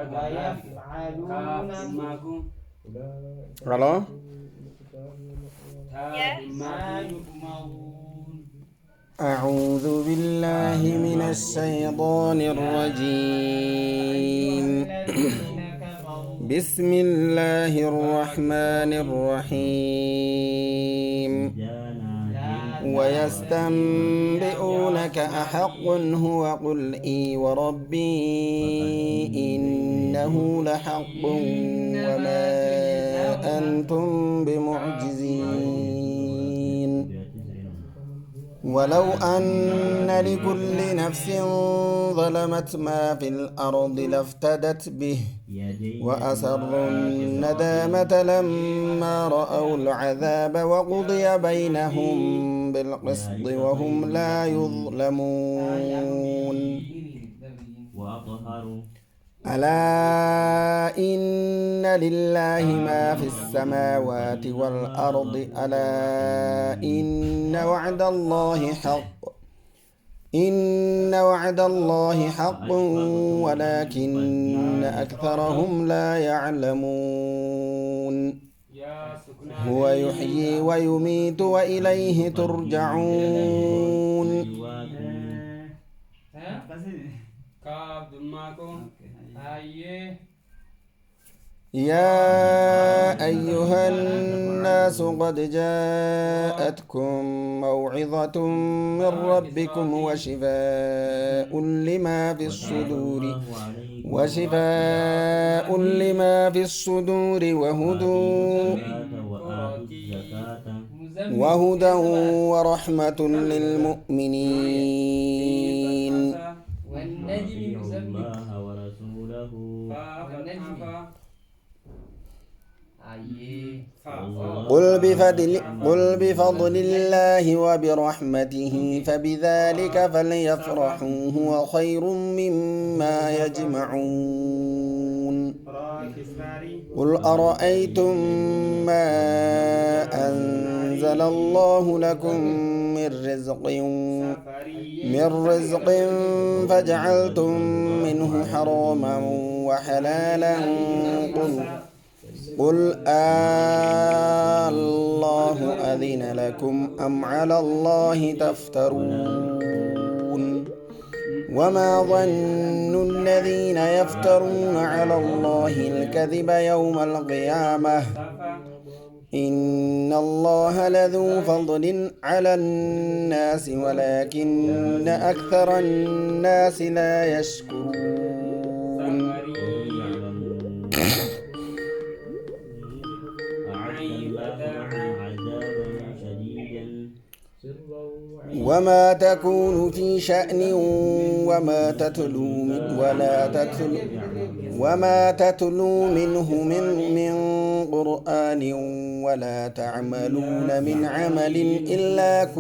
ويفعلون Halo? ما يؤمرون. أعوذ بالله من الشيطان الرجيم. الذين كفروا بسم الله الرحمن الرحيم. ويستنبئونك أحق هو قل إي وربي إنه لحق وما أنتم بمعجزين. ولو أن لكل نفس ظلمت ما في الأرض لافتدت به وأسروا الندامة لما رأوا العذاب وقضي بينهم بالقسط وهم لا يظلمون. ألا إن لله ما في السماوات والأرض ألا إن وعد الله حق ولكن أكثرهم لا يعلمون. هو يحيي ويميت وإليه ترجعون. يا أيها الناس قد جاءتكم موعظة من ربكم وشفاء لما في الصدور وهدى ورحمة للمؤمنين. والنجم يسبح قل بفضل الله وبرحمته فبذلك فليفرحوا هو خير مما يجمعون. قل أرأيتم ما أنزل الله لكم من رزق فجعلتم منه حراما وحلالا قل الله أذن لكم أم على الله تفترون. وما ظن الذين يفترون على الله الكذب يوم القيامة إن الله لذو فضل على الناس ولكن أكثر الناس لا يشكرون. وما تكون في شأن وما تتلو منه من قرآن ولا تعملون من عمل إلا كنتم